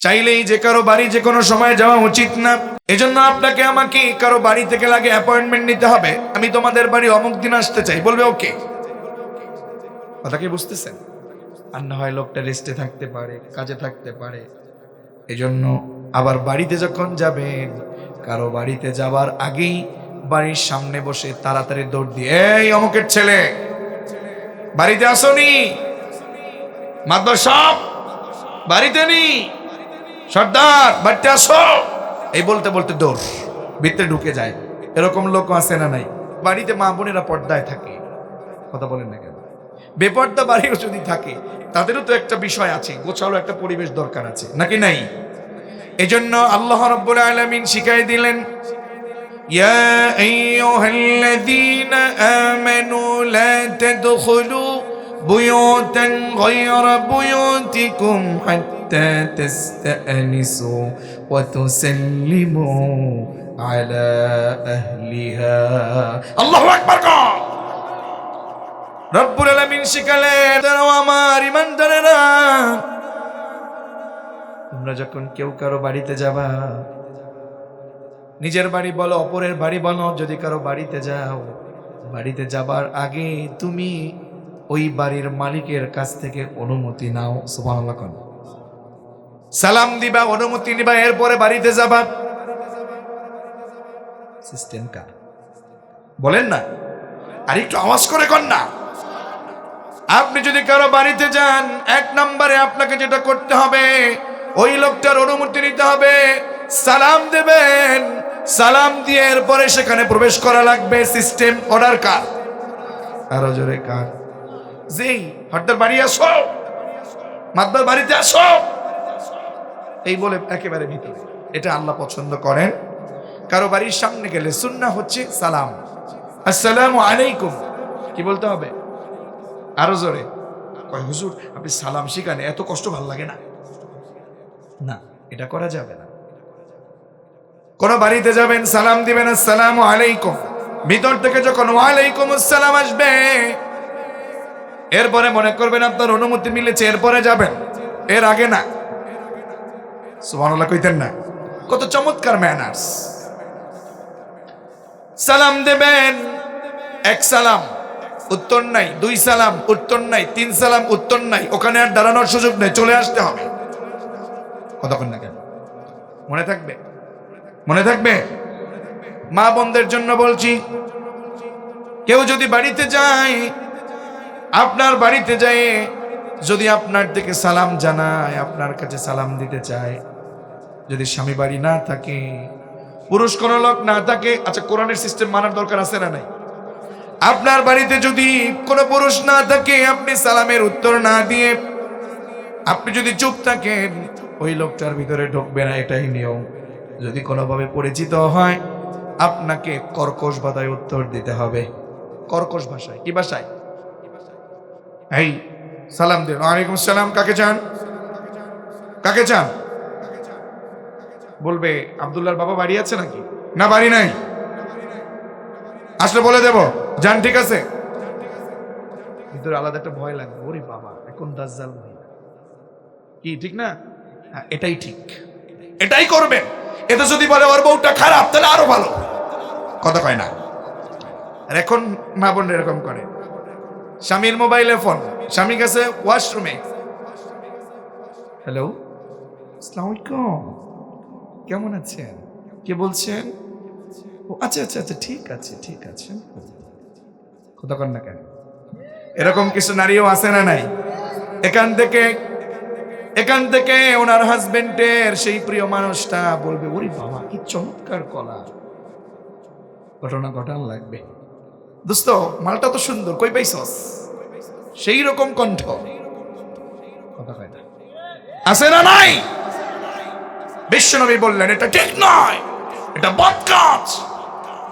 চাইলেই যে কারো বাড়ি যে কোনো সময় যাওয়া উচিত না। এজন্য আপনাকে আমাকে কারো বাড়ি থেকে লাগে অ্যাপয়েন্টমেন্ট নিতে হবে, আমি তোমাদের বাড়ি অমুক দিন আসতে চাই, বলবে ওকে। কথা কি বুঝতেছেন? আর না হয় লোকটা রেস্টে থাকতে পারে, কাজে থাকতে পারে। এজন্য আবার বাড়িতে যখন যাবেন, কারো বাড়িতে যাবার আগেই বাড়ির সামনে বসে তাড়াতাড়ি দৌড় দিয়ে, এই অমুকের ছেলে বাড়িতে আসোনি, মাতবার সব বাড়িতে নি, সর্দার বাড়িতে আসো, এই বলতে বলতে দৌড় ভিতরে ঢুকে যায়। এরকম লোক আছে না নাই? বাড়িতে মা বোনেরা পর্দায় থাকে, কথা বলেন না কেন? বেপর্দা বাড়িও যদি থাকে তাদেরও তো একটা বিষয় আছে, গোছালো একটা পরিবেশ দরকার আছে, নাকি নাই? এজন্য আল্লাহ রাব্বুল আলামিন শিখাই দিলেন, ইয়া আইয়ুহাল্লাযীনা আমানু লা তাদখুলু বুয়ুতান গায়রা বুয়ুতিকুম হাত্তা তাস্তানিসু ওয়া তুসাল্লিমু আলা আহলিহা। আল্লাহু আকবার। রব্বুল আলামিন শিখালেন, আমার ঈমানদারেরা, তোমরা যখন কেউ কারো বাড়িতে যাবা, নিজের বাড়ি বলো অপরের বাড়ি বলো, যদি কারো বাড়িতে যাও, বাড়িতে যাবার আগে তুমি ওই বাড়ির মালিকের কাছ থেকে অনুমতি নাও। সুবহানাল্লাহ। সালাম দিবা, অনুমতি নিবা, এরপরে বাড়িতে যাবা। সিস্টেম কার বলেন না? আর একটু আওয়াজ করে কর না। আপনি যদি কারো বাড়িতে যান, এক নম্বরে আপনাকে যেটা করতে হবে, ওই লোকটার অনুমতি নিতে হবে, সালাম দেবেন, সালাম দিয়ে এরপরে সেখানে প্রবেশ করা লাগবে। সিস্টেম অর্ডার কার? আরো জোরে কার? যেই হঠাৎ বাড়ি আসো, মাতবার বাড়িতে আসো, এই বলে একেবারে ভিতরে। এটা আল্লাহ পছন্দ করেন। কারো বাড়ির সামনে গেলে সুন্নাহ হচ্ছে সালাম, আসসালামু আলাইকুম। কি বলতে হবে? আরো জোরে। কয় হুজুর আপনি সালাম শিখান, এত কষ্ট ভাল লাগে না? না, এটা করা যাবে না। কোন বাড়িতে যাবেন, সালাম দিবেন আসসালামু আলাইকুম, ভিতর থেকে যখন ওয়ালাইকুম আসসালাম আসবে, এরপরে মনে করবেন আপনার অনুমতি মিলেছে, এরপরে যাবেন, এর আগে না। সুবহানাল্লাহ কইতেন না? কত চমৎকার ম্যানার্স। সালাম দেবেন, এক সালাম উত্তর নাই, দুই সালাম উত্তর নাই, তিন সালাম উত্তর নাই, ওখানে আর দাঁড়ানোর সুযোগ নেই, চলে আসতে হবে। কতক্ষণ না কেন? মনে থাকবে? মনে থাকবে? মা বোনদের জন্য বলছি, কেউ যদি বাড়িতে যায়, আপনার বাড়িতে যায় যদি আপনার থেকে সালাম জানায়, আপনার কাছে সালাম দিতে চায়, যদি স্বামী বাড়ি না থাকে, পুরুষ কোনো লোক না থাকে, আচ্ছা কোরআনের সিস্টেম মানার দরকার আছে না নাই? আপনার বাড়িতে যদি কোনো পুরুষ না থাকে, আপনি সালামের উত্তর না দিয়ে আপনি যদি চুপ থাকেন, ওই লোকটার ভিতরে ঢুকবে না, এটাই নিয়ম। যদি কোনোভাবে পরিচিত হয়, আপনাকে কর্কশ ভাষায় উত্তর দিতে হবে। কর্কশ ভাষায়। কি ভাষায়? এই সালাম দিন, ওয়ালাইকুম আসসালাম, কাকে চান? কাকে চান? বলবে আব্দুল্লাহর বাবা বাড়ি আছে নাকি? না, বাড়ি নাই। আসলে বলে দেব, যান, ঠিক আছে। ভিতরে আলাদা একটা ভয় লাগবে, ওরে বাবা এখন দাজ্জাল ভাই, কি ঠিক না? হ্যাঁ, এটাই ঠিক, এটাই করবেন। এটা যদি বলে ওর বউটা খারাপ, তাহলে আরো ভালো। কথা কয় না? আর এখন মা বোন এরকম করে, স্বামীর মোবাইলে ফোন, স্বামী গেছে ওয়াশরুমে, হ্যালো আসসালামু আলাইকুম, কেমন আছেন? কে বলছেন? ও আচ্ছা আচ্ছা আচ্ছা, ঠিক আছে ঠিক আছে। কথা কন না কেন? এরকম কিছু নারীও আছে না নাই? এখান থেকে ওনার হাজবেন্ডের সেই প্রিয় মানুষটা বলবে, ওরে বাবা কি চমৎকার কলা, ঘটনা ঘটান লাগবে। দোস্ত মালটা তো সুন্দর, কই পাইছস? সেই রকম কণ্ঠ। কথা কয় না? আছে না নাই? বিশ্বনবী বললেন এটা ঠিক নয়, এটা বদ কাজ।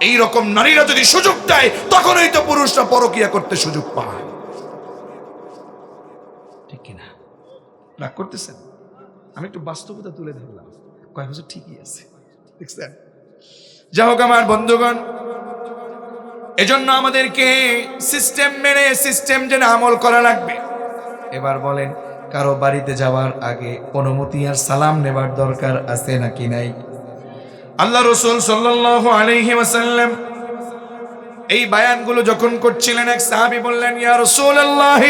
এইরকম নারীরা যদি সুযোগ দেয়, তখনই তো পুরুষরা পরকিয়া করতে সুযোগ পায়। ঠিক কিনা? রাগ করতেছেন? আমি একটু বাস্তবতা তুলে ধরলাম, কয়েক বছর ঠিকই আছে, দেখছেন? যা হোক আমার বন্ধুগণ, এজন্য আমাদেরকে সিস্টেম মেনে সিস্টেম যেন আমল করা লাগবে। এবার বলেন, কারো বাড়িতে যাওয়ার আগে অনুমতি আর সালাম নেবার দরকার আছে নাকি নাই? আল্লাহ রাসূল সাল্লাল্লাহু আলাইহি ওয়াসাল্লাম এই বায়ানগুলো যখন করছিলেন, এক সাহাবী বললেন, ইয়া রাসূলুল্লাহ,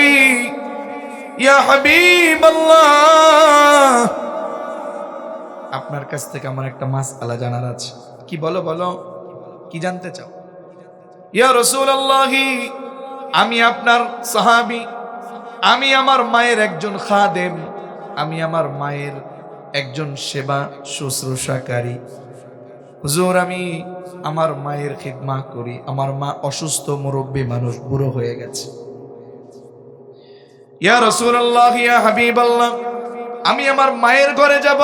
ইয়া হাবিবাল্লাহ, আপনার কাছ থেকে আমার একটা মাসআলা জানার আছে। কি? বলো বলো, কি জানতে চাও? ইয়া রাসূলুল্লাহ, আমি আপনার সাহাবী, আমি আমার মায়ের একজন খাদেম, আমি আমার মায়ের একজন সেবা শুশ্রূষাকারী। হুজুর, আমি আমার মায়ের খিদমা করি। আমার মা অসুস্থ, মুরব্বী মানুষ, বুড়ো হয়ে গেছে। ইয়া রাসূলুল্লাহ, ইয়া হাবিবাল্লাহ, আমি আমার মায়ের ঘরে যাব।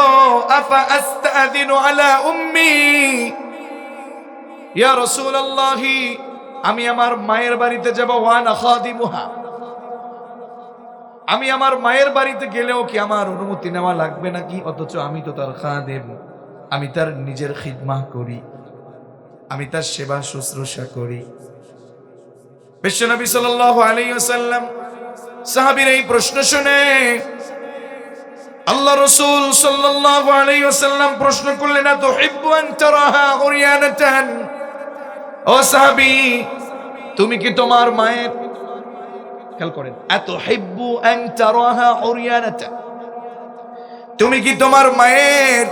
আফা আস্তাদিনু আলা উম্মি। ইয়া রাসূলুল্লাহ, আমি আমার মায়ের বাড়িতে যাব। ওয়ানা খাদিমুহা, আমি আমার মায়ের বাড়িতে গেলেও কি আমার অনুমতি নেওয়া লাগবে নাকি? অথচ আমি তো তার খাদেম, আমি তার নিজের খিদমা করি, আমি তার সেবা শুশ্রূষা করি। বিশ্বনবী সাল্লাল্লাহু আলাইহি ওয়াসাল্লাম সাহাবীর এই প্রশ্ন শুনে আল্লাহ রাসূল সাল্লাল্লাহু আলাইহি ওয়াসাল্লাম প্রশ্ন করলেন, আতুহিব্বু আন তারাহা উরিয়ানাতান? ও সাহাবী, তুমি কি তোমার মায়ের, খেয়াল করেন, আতুহিব্বু আন তারাহা উরিয়ানাতান, তুমি কি তোমার মায়ের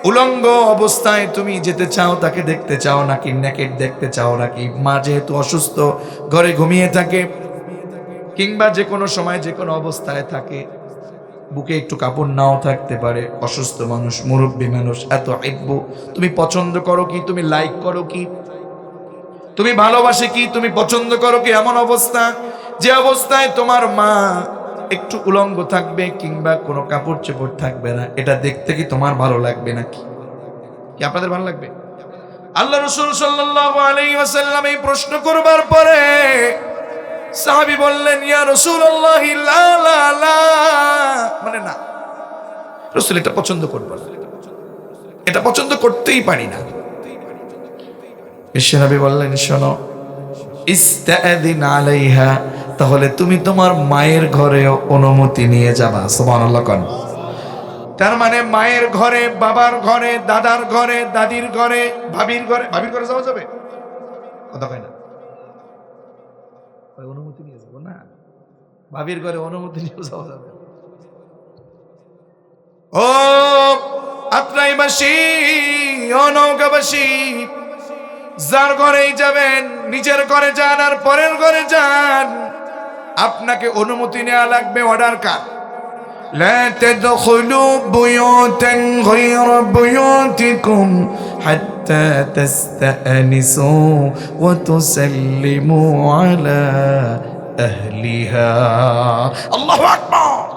উলঙ্গ অবস্থায় তুমি যেতে চাও, তাকে দেখতে চাও নাকি নেকেড দেখতে চাও নাকি? মা যেহেতু অসুস্থ, ঘরে ঘুমিয়ে থাকে, কিংবা যে কোনো সময় যে কোনো অবস্থায় থাকে, বুকে একটু কাপড় নাও থাকতে পারে, অসুস্থ মানুষ, মুরব্বী মানুষ, এত ইব্বু, তুমি পছন্দ করো কি, তুমি লাইক করো কি, তুমি ভালোবাসে কি, তুমি পছন্দ করো কি এমন অবস্থা যে অবস্থায় তোমার মা একটু উলঙ্গ থাকবে কিংবা কোনো কাপড় চোপড় থাকবে না, এটা দেখতে কি তোমার ভালো লাগবে নাকি? কি আপনাদের ভালো লাগবে? আল্লাহ রাসূল সাল্লাল্লাহু আলাইহি ওয়াসাল্লাম এই প্রশ্ন করবার পরে সাহাবী বললেন, ইয়া রাসূলুল্লাহ, লা লা লা, মানে না, রাসূল এটা পছন্দ করব না, এটা পছন্দ করতেই পারি না। বিশ্বনবী বললেন, শোনো, ইস্তাদিন আলাইহা, তাহলে তুমি তোমার মায়ের ঘরে অনুমতি নিয়ে যাবা। সুবহানাল্লাহ। কোন? তার মানে মায়ের ঘরে, বাবার ঘরে, দাদার ঘরে, দাদির ঘরে, ভাবির ঘরে, ভাবির ঘরে যাওয়া যাবে? কথা কয় না, অনুমতি নিয়ে যাবো না, ভাবির ঘরে অনুমতি নিয়ে যাওয়া যাবে। ও আত্রাইবাসী, ও নওগাঁবাসী, যার ঘরেই যাবেন, নিজের ঘরে যান আর পরের ঘরে যান, আপনাকে অনুমতি নেওয়া লাগবে। অর্ডার কার? লা তাদখুলু বুয়ুতান গায়রা বুয়ুতিকুম হাত্তা তাস্তানিসু ওয়া তুসাল্লিমু আলা আহলিহা। আল্লাহু আকবার।